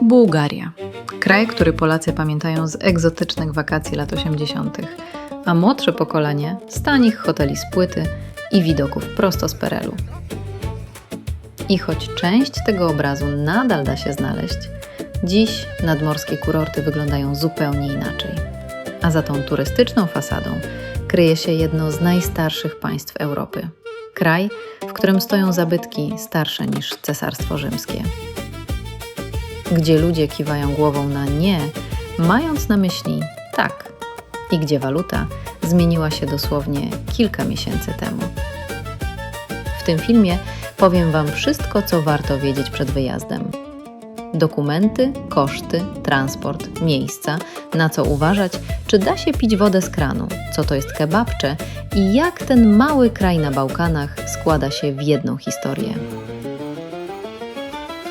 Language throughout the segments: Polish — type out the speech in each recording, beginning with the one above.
Bułgaria. Kraj, który Polacy pamiętają z egzotycznych wakacji lat 80., a młodsze pokolenie z tanich hoteli z płyty i widoków prosto z PRL-u. I choć część tego obrazu nadal da się znaleźć, dziś nadmorskie kurorty wyglądają zupełnie inaczej. A za tą turystyczną fasadą kryje się jedno z najstarszych państw Europy. Kraj, w którym stoją zabytki starsze niż Cesarstwo Rzymskie. Gdzie ludzie kiwają głową na nie, mając na myśli tak. I gdzie waluta zmieniła się dosłownie kilka miesięcy temu. W tym filmie powiem Wam wszystko, co warto wiedzieć przed wyjazdem. Dokumenty, koszty, transport, miejsca, na co uważać, czy da się pić wodę z kranu, co to jest kebabcze i jak ten mały kraj na Bałkanach składa się w jedną historię.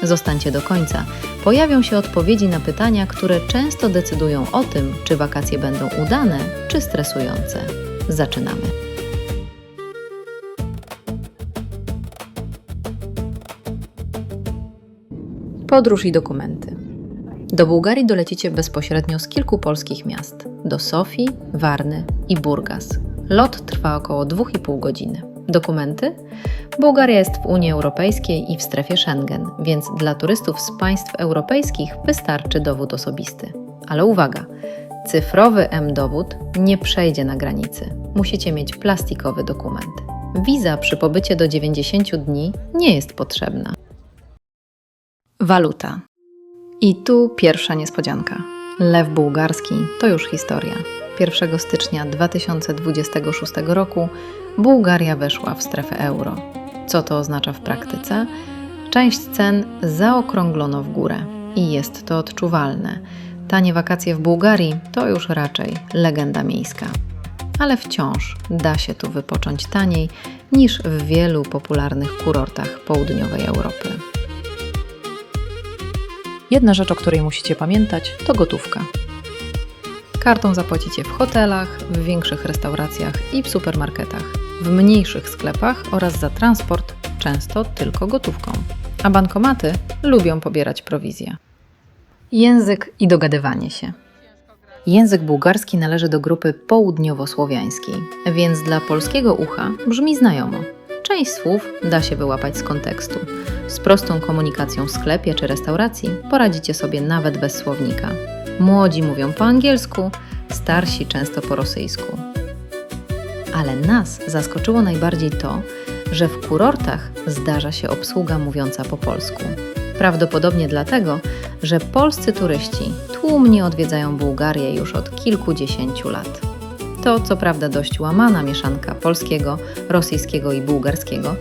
Zostańcie do końca. Pojawią się odpowiedzi na pytania, które często decydują o tym, czy wakacje będą udane, czy stresujące. Zaczynamy. Podróż i dokumenty. Do Bułgarii dolecicie bezpośrednio z kilku polskich miast. Do Sofii, Warny i Burgas. Lot trwa około 2,5 godziny. Dokumenty? Bułgaria jest w Unii Europejskiej i w strefie Schengen, więc dla turystów z państw europejskich wystarczy dowód osobisty. Ale uwaga! Cyfrowy M-dowód nie przejdzie na granicy. Musicie mieć plastikowy dokument. Wiza przy pobycie do 90 dni nie jest potrzebna. Waluta. I tu pierwsza niespodzianka. Lew bułgarski to już historia. 1 stycznia 2026 roku Bułgaria weszła w strefę euro. Co to oznacza w praktyce? Część cen zaokrąglono w górę i jest to odczuwalne. Tanie wakacje w Bułgarii to już raczej legenda miejska. Ale wciąż da się tu wypocząć taniej niż w wielu popularnych kurortach południowej Europy. Jedna rzecz, o której musicie pamiętać, to gotówka. Kartą zapłacicie w hotelach, w większych restauracjach i w supermarketach, w mniejszych sklepach oraz za transport często tylko gotówką. A bankomaty lubią pobierać prowizję. Język i dogadywanie się. Język bułgarski należy do grupy południowosłowiańskiej, więc dla polskiego ucha brzmi znajomo. Część słów da się wyłapać z kontekstu. Z prostą komunikacją w sklepie czy restauracji poradzicie sobie nawet bez słownika. Młodzi mówią po angielsku, starsi często po rosyjsku. Ale nas zaskoczyło najbardziej to, że w kurortach zdarza się obsługa mówiąca po polsku. Prawdopodobnie dlatego, że polscy turyści tłumnie odwiedzają Bułgarię już od kilkudziesięciu lat. To co prawda dość łamana mieszanka polskiego, rosyjskiego i bułgarskiego,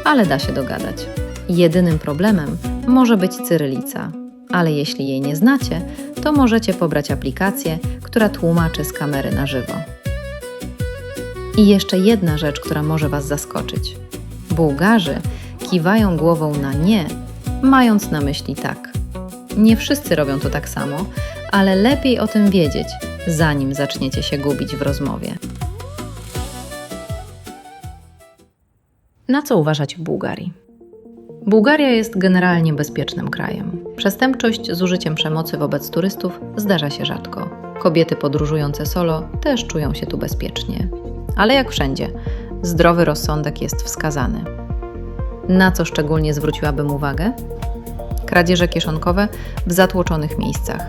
ale da się dogadać. Jedynym problemem może być cyrylica, ale jeśli jej nie znacie, to możecie pobrać aplikację, która tłumaczy z kamery na żywo. I jeszcze jedna rzecz, która może Was zaskoczyć. Bułgarzy kiwają głową na nie, mając na myśli tak. Nie wszyscy robią to tak samo, ale lepiej o tym wiedzieć, zanim zaczniecie się gubić w rozmowie. Na co uważać w Bułgarii? Bułgaria jest generalnie bezpiecznym krajem. Przestępczość z użyciem przemocy wobec turystów zdarza się rzadko. Kobiety podróżujące solo też czują się tu bezpiecznie. Ale jak wszędzie, zdrowy rozsądek jest wskazany. Na co szczególnie zwróciłabym uwagę? Kradzieże kieszonkowe w zatłoczonych miejscach.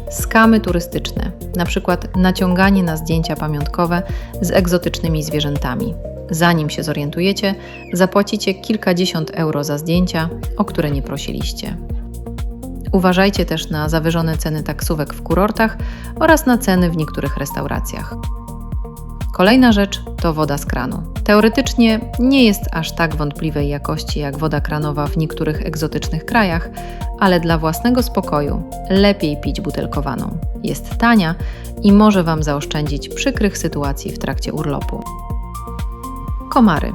Skamy turystyczne, np. naciąganie na zdjęcia pamiątkowe z egzotycznymi zwierzętami. Zanim się zorientujecie, zapłacicie kilkadziesiąt euro za zdjęcia, o które nie prosiliście. Uważajcie też na zawyżone ceny taksówek w kurortach oraz na ceny w niektórych restauracjach. Kolejna rzecz to woda z kranu. Teoretycznie nie jest aż tak wątpliwej jakości jak woda kranowa w niektórych egzotycznych krajach, ale dla własnego spokoju lepiej pić butelkowaną. Jest tania i może Wam zaoszczędzić przykrych sytuacji w trakcie urlopu. Komary.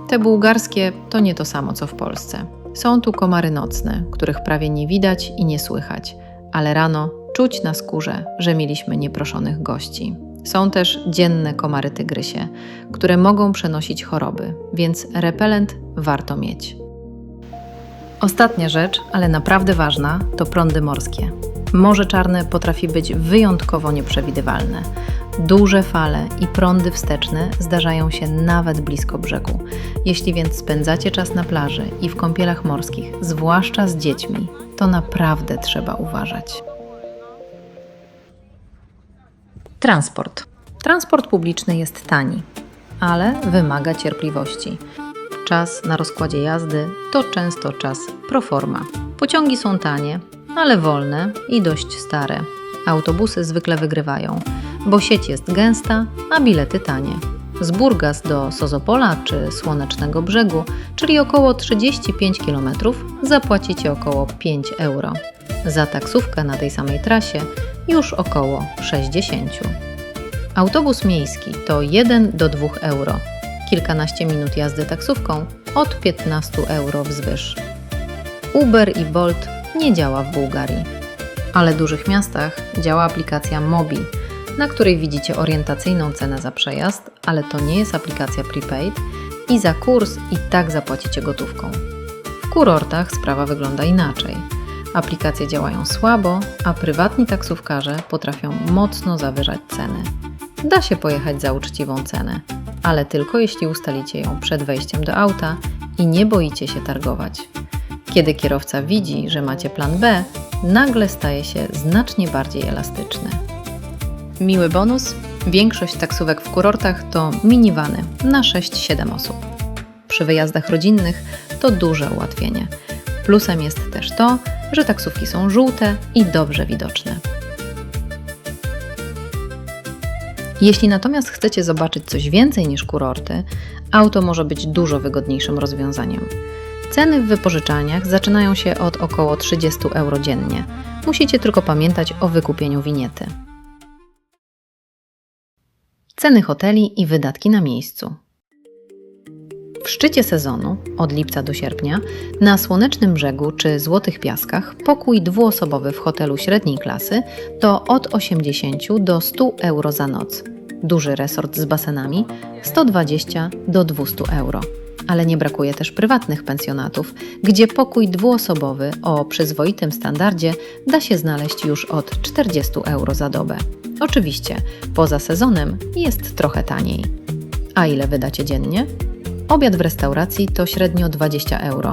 Te bułgarskie to nie to samo co w Polsce. Są tu komary nocne, których prawie nie widać i nie słychać, ale rano czuć na skórze, że mieliśmy nieproszonych gości. Są też dzienne komary tygrysie, które mogą przenosić choroby, więc repelent warto mieć. Ostatnia rzecz, ale naprawdę ważna, to prądy morskie. Morze Czarne potrafi być wyjątkowo nieprzewidywalne. Duże fale i prądy wsteczne zdarzają się nawet blisko brzegu. Jeśli więc spędzacie czas na plaży i w kąpielach morskich, zwłaszcza z dziećmi, to naprawdę trzeba uważać. Transport. Transport publiczny jest tani, ale wymaga cierpliwości. Czas na rozkładzie jazdy to często czas pro forma. Pociągi są tanie, ale wolne i dość stare. Autobusy zwykle wygrywają, bo sieć jest gęsta, a bilety tanie. Z Burgas do Sozopola czy Słonecznego Brzegu, czyli około 35 km, zapłacicie około 5 euro. Za taksówkę na tej samej trasie już około 60. Autobus miejski to 1 do 2 euro. Kilkanaście minut jazdy taksówką od 15 euro wzwyż. Uber i Bolt nie działa w Bułgarii, ale w dużych miastach działa aplikacja Mobi, na której widzicie orientacyjną cenę za przejazd, ale to nie jest aplikacja prepaid i za kurs i tak zapłacicie gotówką. W kurortach sprawa wygląda inaczej. Aplikacje działają słabo, a prywatni taksówkarze potrafią mocno zawyżać ceny. Da się pojechać za uczciwą cenę, ale tylko jeśli ustalicie ją przed wejściem do auta i nie boicie się targować. Kiedy kierowca widzi, że macie plan B, nagle staje się znacznie bardziej elastyczny. Miły bonus: większość taksówek w kurortach to minivany na 6-7 osób. Przy wyjazdach rodzinnych to duże ułatwienie. Plusem jest też to, że taksówki są żółte i dobrze widoczne. Jeśli natomiast chcecie zobaczyć coś więcej niż kurorty, auto może być dużo wygodniejszym rozwiązaniem. Ceny w wypożyczalniach zaczynają się od około 30 euro dziennie. Musicie tylko pamiętać o wykupieniu winiety. Ceny hoteli i wydatki na miejscu. W szczycie sezonu, od lipca do sierpnia, na Słonecznym Brzegu czy Złotych Piaskach pokój dwuosobowy w hotelu średniej klasy to od 80 do 100 euro za noc. Duży resort z basenami 120 do 200 euro. Ale nie brakuje też prywatnych pensjonatów, gdzie pokój dwuosobowy o przyzwoitym standardzie da się znaleźć już od 40 euro za dobę. Oczywiście, poza sezonem jest trochę taniej. A ile wydacie dziennie? Obiad w restauracji to średnio 20 euro,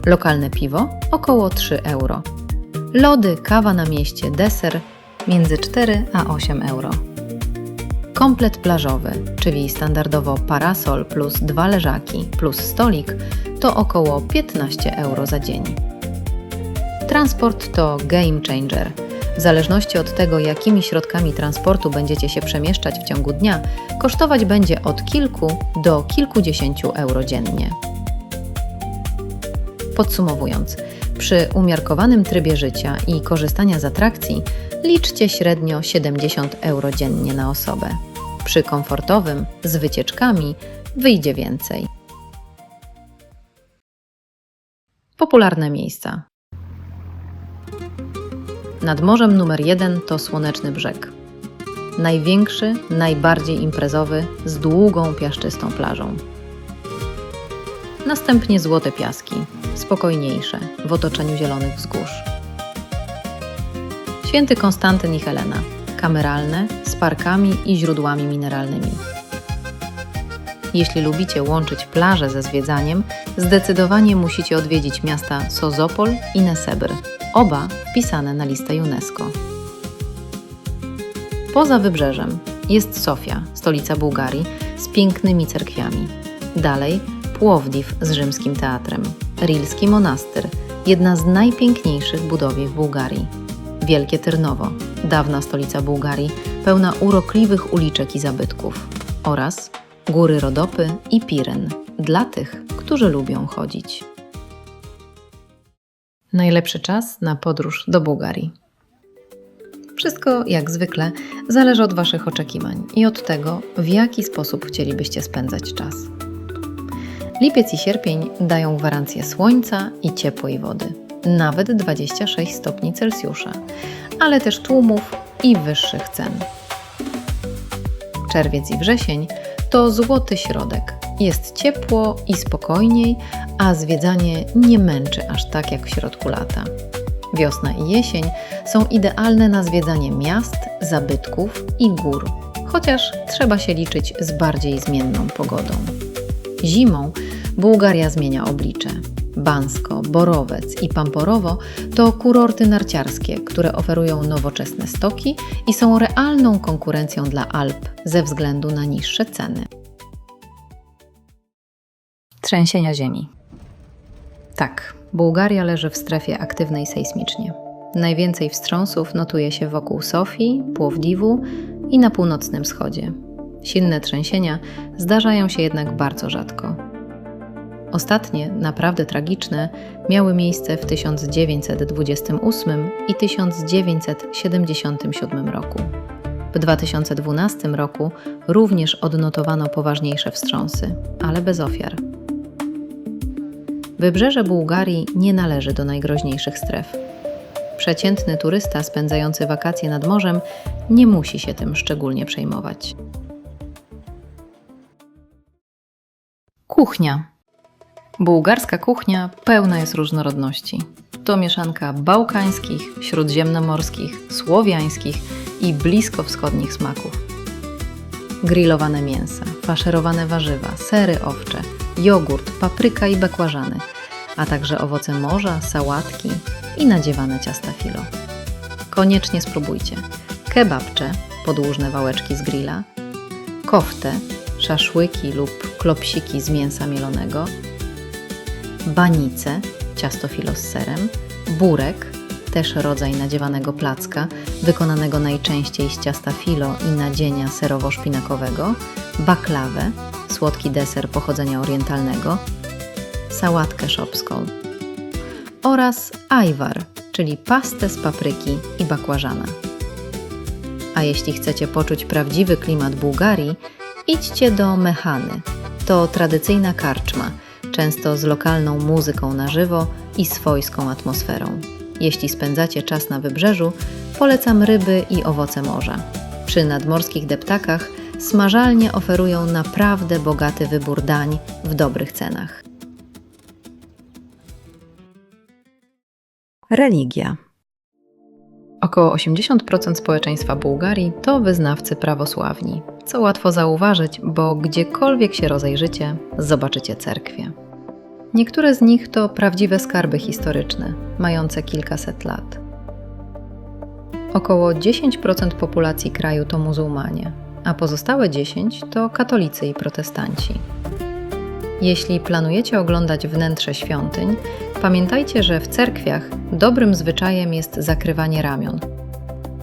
lokalne piwo około 3 euro. Lody, kawa na mieście, deser między 4 a 8 euro. Komplet plażowy, czyli standardowo parasol plus 2 leżaki plus stolik, to około 15 euro za dzień. Transport to game changer. W zależności od tego, jakimi środkami transportu będziecie się przemieszczać w ciągu dnia, kosztować będzie od kilku do kilkudziesięciu euro dziennie. Podsumowując, przy umiarkowanym trybie życia i korzystania z atrakcji liczcie średnio 70 euro dziennie na osobę. Przy komfortowym, z wycieczkami, wyjdzie więcej. Popularne miejsca. Nad morzem numer 1 to Słoneczny Brzeg. Największy, najbardziej imprezowy, z długą, piaszczystą plażą. Następnie Złote Piaski, spokojniejsze, w otoczeniu zielonych wzgórz. Święty Konstantyn i Helena, kameralne, z parkami i źródłami mineralnymi. Jeśli lubicie łączyć plażę ze zwiedzaniem, zdecydowanie musicie odwiedzić miasta Sozopol i Nesebr, oba wpisane na listę UNESCO. Poza wybrzeżem jest Sofia, stolica Bułgarii, z pięknymi cerkwiami. Dalej Płowdiw z rzymskim teatrem, Rilski Monastyr, jedna z najpiękniejszych budowli w Bułgarii. Wielkie Tyrnowo, dawna stolica Bułgarii, pełna urokliwych uliczek i zabytków. Oraz Góry Rodopy i Piren, dla tych, którzy lubią chodzić. Najlepszy czas na podróż do Bułgarii. Wszystko, jak zwykle, zależy od Waszych oczekiwań i od tego, w jaki sposób chcielibyście spędzać czas. Lipiec i sierpień dają gwarancję słońca i ciepłej wody, nawet 26 stopni Celsjusza, ale też tłumów i wyższych cen. Czerwiec i wrzesień to złoty środek, Jest ciepło i spokojniej, a zwiedzanie nie męczy aż tak jak w środku lata. Wiosna i jesień są idealne na zwiedzanie miast, zabytków i gór, chociaż trzeba się liczyć z bardziej zmienną pogodą. Zimą Bułgaria zmienia oblicze. Bansko, Borowec i Pamporowo to kurorty narciarskie, które oferują nowoczesne stoki i są realną konkurencją dla Alp ze względu na niższe ceny. Trzęsienia ziemi. Tak, Bułgaria leży w strefie aktywnej sejsmicznie. Najwięcej wstrząsów notuje się wokół Sofii, Płowdiwu i na północnym wschodzie. Silne trzęsienia zdarzają się jednak bardzo rzadko. Ostatnie, naprawdę tragiczne, miały miejsce w 1928 i 1977 roku. W 2012 roku również odnotowano poważniejsze wstrząsy, ale bez ofiar. Wybrzeże Bułgarii nie należy do najgroźniejszych stref. Przeciętny turysta spędzający wakacje nad morzem nie musi się tym szczególnie przejmować. Kuchnia. Bułgarska kuchnia pełna jest różnorodności. To mieszanka bałkańskich, śródziemnomorskich, słowiańskich i bliskowschodnich smaków. Grillowane mięsa, faszerowane warzywa, sery owcze, jogurt, papryka i bakłażany, a także owoce morza, sałatki i nadziewane ciasta filo. Koniecznie spróbujcie kebabcze, podłużne wałeczki z grilla, koftę, szaszłyki lub klopsiki z mięsa mielonego, banice, ciasto filo z serem, burek, też rodzaj nadziewanego placka, wykonanego najczęściej z ciasta filo i nadzienia serowo-szpinakowego, baklawę, słodki deser pochodzenia orientalnego, sałatkę szopską oraz ajwar, czyli pastę z papryki i bakłażana. A jeśli chcecie poczuć prawdziwy klimat Bułgarii, idźcie do Mehany. To tradycyjna karczma, często z lokalną muzyką na żywo i swojską atmosferą. Jeśli spędzacie czas na wybrzeżu, polecam ryby i owoce morza. Przy nadmorskich deptakach smażalnie oferują naprawdę bogaty wybór dań w dobrych cenach. Religia. Około 80% społeczeństwa Bułgarii to wyznawcy prawosławni, co łatwo zauważyć, bo gdziekolwiek się rozejrzycie, zobaczycie cerkwie. Niektóre z nich to prawdziwe skarby historyczne, mające kilkaset lat. Około 10% populacji kraju to muzułmanie, a pozostałe 10% to katolicy i protestanci. Jeśli planujecie oglądać wnętrze świątyń, pamiętajcie, że w cerkwiach dobrym zwyczajem jest zakrywanie ramion.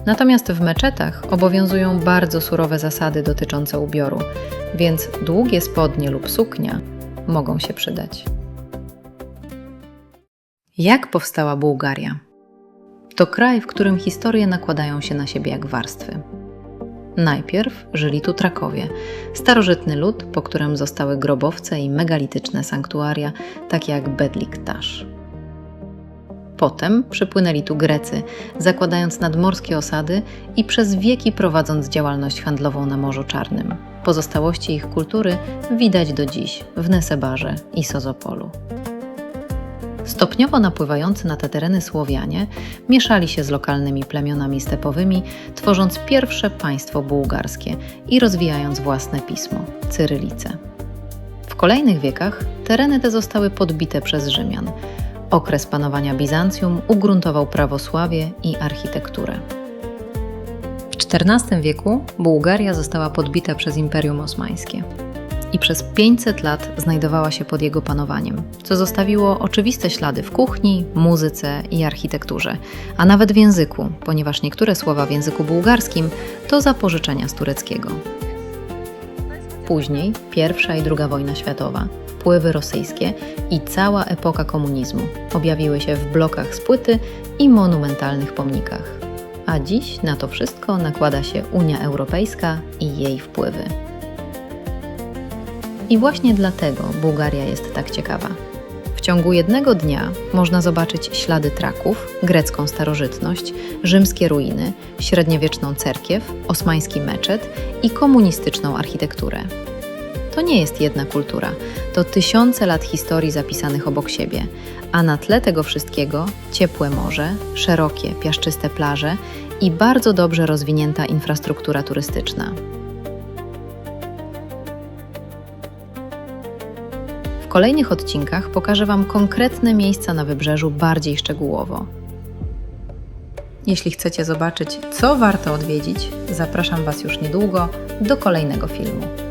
Natomiast w meczetach obowiązują bardzo surowe zasady dotyczące ubioru, więc długie spodnie lub suknia mogą się przydać. Jak powstała Bułgaria? To kraj, w którym historie nakładają się na siebie jak warstwy. Najpierw żyli tu Trakowie, starożytny lud, po którym zostały grobowce i megalityczne sanktuaria, takie jak Bedlik-Tasz. Potem przypłynęli tu Grecy, zakładając nadmorskie osady i przez wieki prowadząc działalność handlową na Morzu Czarnym. Pozostałości ich kultury widać do dziś w Nesebarze i Sozopolu. Stopniowo napływający na te tereny Słowianie mieszali się z lokalnymi plemionami stepowymi, tworząc pierwsze państwo bułgarskie i rozwijając własne pismo – cyrylicę. W kolejnych wiekach tereny te zostały podbite przez Rzymian. Okres panowania Bizancjum ugruntował prawosławie i architekturę. W XIV wieku Bułgaria została podbita przez Imperium Osmańskie i przez 500 lat znajdowała się pod jego panowaniem, co zostawiło oczywiste ślady w kuchni, muzyce i architekturze, a nawet w języku, ponieważ niektóre słowa w języku bułgarskim to zapożyczenia z tureckiego. Później I i II wojna światowa, wpływy rosyjskie i cała epoka komunizmu objawiły się w blokach z płyty i monumentalnych pomnikach. A dziś na to wszystko nakłada się Unia Europejska i jej wpływy. I właśnie dlatego Bułgaria jest tak ciekawa. W ciągu jednego dnia można zobaczyć ślady Traków, grecką starożytność, rzymskie ruiny, średniowieczną cerkiew, osmański meczet i komunistyczną architekturę. to nie jest jedna kultura, to tysiące lat historii zapisanych obok siebie, a na tle tego wszystkiego ciepłe morze, szerokie, piaszczyste plaże i bardzo dobrze rozwinięta infrastruktura turystyczna. W kolejnych odcinkach pokażę Wam konkretne miejsca na wybrzeżu bardziej szczegółowo. Jeśli chcecie zobaczyć, co warto odwiedzić, zapraszam Was już niedługo do kolejnego filmu.